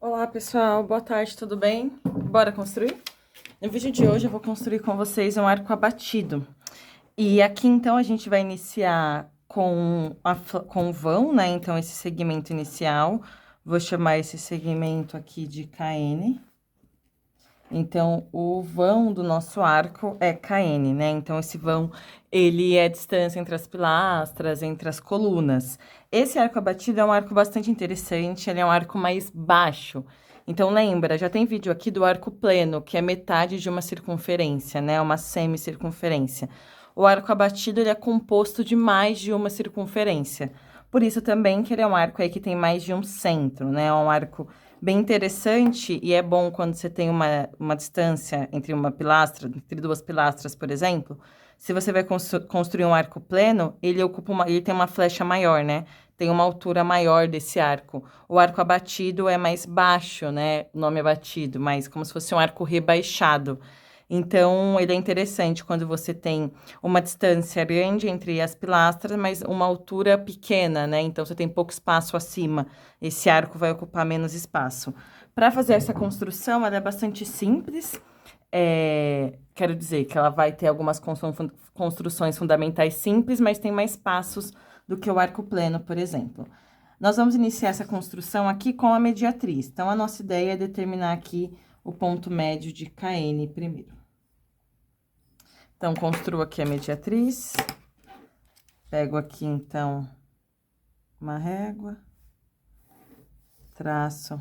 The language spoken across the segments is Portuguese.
Olá, pessoal. Boa tarde, tudo bem? Bora construir? No vídeo de hoje eu vou construir com vocês um arco abatido. E aqui, então, a gente vai iniciar com o vão, né? Então, esse segmento inicial. Vou chamar esse segmento aqui de KN. Então, o vão do nosso arco é KN, né? Então, esse vão, ele é a distância entre as pilastras, entre as colunas. Esse arco abatido é um arco bastante interessante, ele é um arco mais baixo. Então, lembra, já tem vídeo aqui do arco pleno, que é metade de uma circunferência, né? Uma semicircunferência. O arco abatido, ele é composto de mais de uma circunferência. Por isso também que ele é um arco aí que tem mais de um centro, né? É um arco bem interessante e é bom quando você tem uma distância entre uma pilastra, entre duas pilastras, por exemplo. Se você vai construir um arco pleno, ele tem uma flecha maior, né? Tem uma altura maior desse arco. O arco abatido é mais baixo, né? O nome abatido, mas como se fosse um arco rebaixado. Então, ele é interessante quando você tem uma distância grande entre as pilastras, mas uma altura pequena, né? Então, você tem pouco espaço acima. Esse arco vai ocupar menos espaço. Para fazer essa construção, ela é bastante simples. Quero dizer que ela vai ter algumas construções fundamentais simples, mas tem mais passos do que o arco pleno, por exemplo. Nós vamos iniciar essa construção aqui com a mediatriz. Então, a nossa ideia é determinar aqui o ponto médio de KN primeiro. Então, construo aqui a mediatriz. Pego aqui, então, uma régua. Traço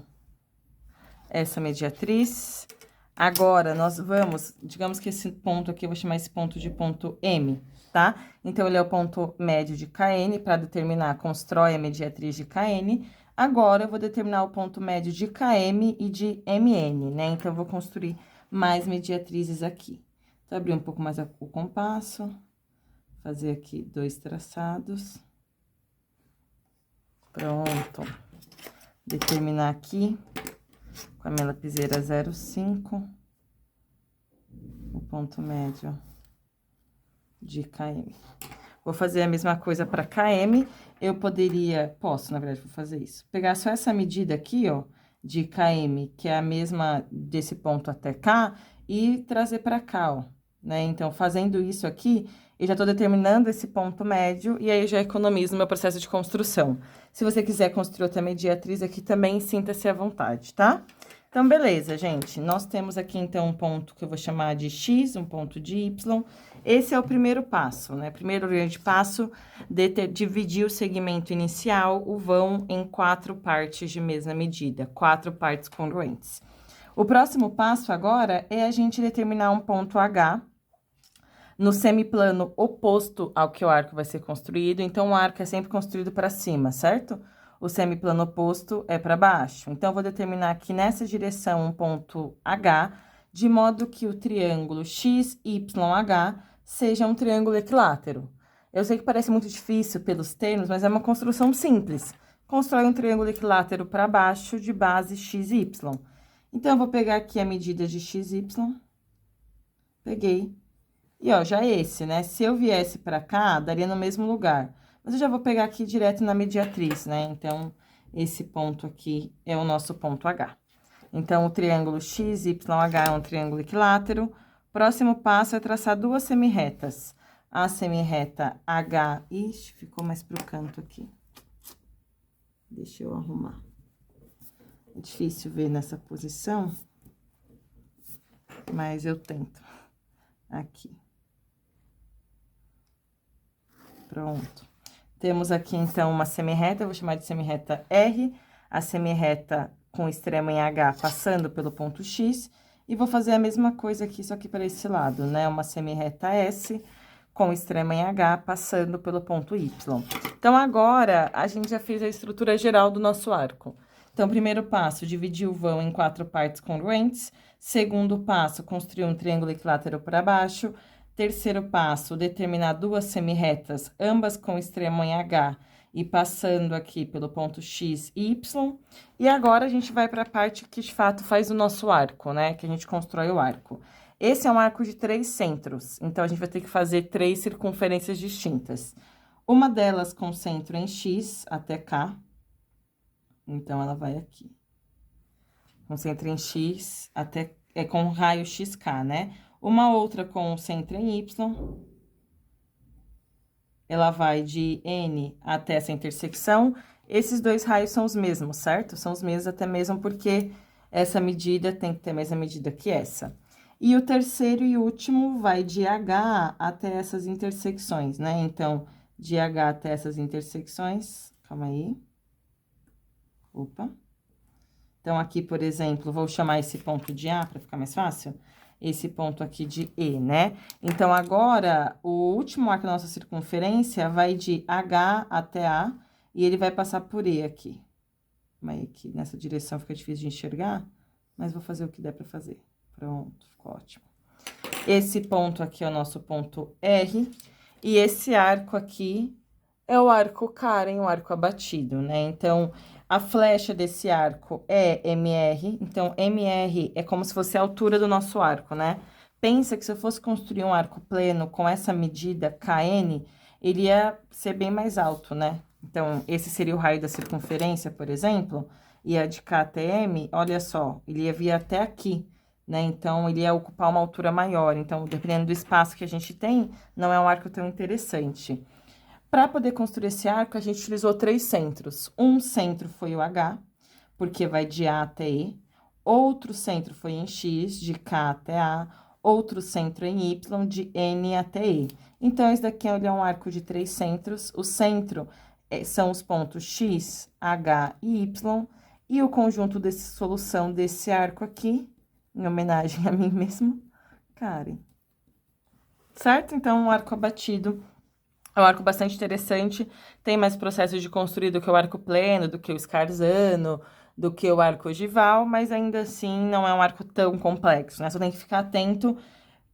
essa mediatriz. Agora, nós vamos, digamos que esse ponto aqui, eu vou chamar esse ponto de ponto M, tá? Então, ele é o ponto médio de KN, para determinar, constrói a mediatriz de KN. Agora, eu vou determinar o ponto médio de KM e de MN, né? Então, eu vou construir mais mediatrizes aqui. Então, abrir um pouco mais o compasso, fazer aqui 2 traçados. Pronto. Determinar aqui, com a minha lapiseira 0,5, o ponto médio de KM. Vou fazer a mesma coisa para KM. Posso, na verdade, vou fazer isso. Pegar só essa medida aqui, ó, de KM, que é a mesma desse ponto até cá, e trazer para cá, ó, né? Então, fazendo isso aqui, eu já tô determinando esse ponto médio, e aí já economizo no meu processo de construção. Se você quiser construir outra mediatriz aqui também, sinta-se à vontade, tá? Então, beleza, gente. Nós temos aqui, então, um ponto que eu vou chamar de X, um ponto de Y. Esse é o primeiro passo, né? Primeiro grande passo, dividir o segmento inicial, o vão, em 4 partes de mesma medida, 4 partes congruentes. O próximo passo agora é a gente determinar um ponto H no semiplano oposto ao que o arco vai ser construído. Então, o arco é sempre construído para cima, certo? O semiplano oposto é para baixo. Então, eu vou determinar aqui nessa direção um ponto H, de modo que o triângulo XYH seja um triângulo equilátero. Eu sei que parece muito difícil pelos termos, mas é uma construção simples. Constrói um triângulo equilátero para baixo de base XY. Então, eu vou pegar aqui a medida de XY. Peguei. E, ó, já é esse, né? Se eu viesse pra cá, daria no mesmo lugar. Mas eu já vou pegar aqui direto na mediatriz, né? Então, esse ponto aqui é o nosso ponto H. Então, o triângulo XYH é um triângulo equilátero. Próximo passo é traçar 2 semirretas. A semirreta H... Ixi, ficou mais pro canto aqui. Deixa eu arrumar. É difícil ver nessa posição, mas eu tento. Aqui. Pronto. Temos aqui, então, uma semirreta, eu vou chamar de semirreta R, a semirreta com extremo em H passando pelo ponto X, e vou fazer a mesma coisa aqui, só que para esse lado, né? Uma semirreta S com extremo em H passando pelo ponto Y. Então, agora, a gente já fez a estrutura geral do nosso arco. Então, primeiro passo, dividir o vão em 4 partes congruentes. Segundo passo, construir um triângulo equilátero para baixo. Terceiro passo, determinar 2 semirretas, ambas com extremo em H, e passando aqui pelo ponto X e Y. E agora, a gente vai para a parte que, de fato, faz o nosso arco, né? Que a gente constrói o arco. Esse é um arco de 3 centros, então, a gente vai ter que fazer 3 circunferências distintas. Uma delas com centro em X até cá. Então, ela vai aqui. com centro em X até... com raio XK, né? Uma outra com centro em Y. Ela vai de N até essa intersecção. Esses dois raios são os mesmos, certo? São os mesmos até mesmo porque essa medida tem que ter a mesma medida que essa. E o terceiro e último vai de H até essas intersecções, né? Então, de H até essas intersecções... Calma aí. Opa. Então, aqui, por exemplo, vou chamar esse ponto de A para ficar mais fácil. Esse ponto aqui de E, né? Então, agora, o último arco da nossa circunferência vai de H até A e ele vai passar por E aqui. Mas aqui nessa direção fica difícil de enxergar, mas vou fazer o que der para fazer. Pronto, ficou ótimo. Esse ponto aqui é o nosso ponto R e esse arco aqui é o arco Karen, o arco abatido, né? Então, a flecha desse arco é MR, então MR é como se fosse a altura do nosso arco, né? Pensa que se eu fosse construir um arco pleno com essa medida KN, ele ia ser bem mais alto, né? Então, esse seria o raio da circunferência, por exemplo, e a de K até M, olha só, ele ia vir até aqui, né? Então, ele ia ocupar uma altura maior. Então, dependendo do espaço que a gente tem, não é um arco tão interessante. Para poder construir esse arco, a gente utilizou 3 centros. Um centro foi o H, porque vai de A até E. Outro centro foi em X, de K até A. Outro centro em Y, de N até E. Então, esse daqui é um arco de 3 centros. O centro são os pontos X, H e Y. E o conjunto dessa solução desse arco aqui, em homenagem a mim mesmo, Karen. Certo? Então, um arco abatido... É um arco bastante interessante, tem mais processos de construir do que o arco pleno, do que o escarzano, do que o arco ogival, mas ainda assim não é um arco tão complexo, né? Só tem que ficar atento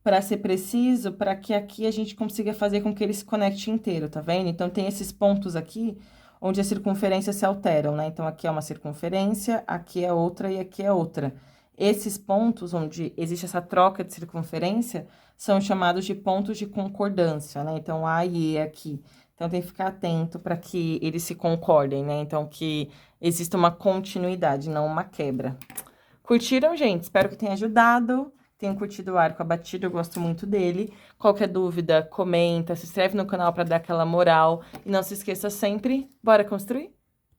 para ser preciso, para que aqui a gente consiga fazer com que ele se conecte inteiro, tá vendo? Então, tem esses pontos aqui onde as circunferências se alteram, né? Então, aqui é uma circunferência, aqui é outra e aqui é outra. Esses pontos onde existe essa troca de circunferência são chamados de pontos de concordância, né? Então, A e E aqui. Então, tem que ficar atento para que eles se concordem, né? Então, que exista uma continuidade, não uma quebra. Curtiram, gente? Espero que tenha ajudado. Tenham curtido o arco abatido, eu gosto muito dele. Qualquer dúvida, comenta, se inscreve no canal para dar aquela moral. E não se esqueça sempre, bora construir?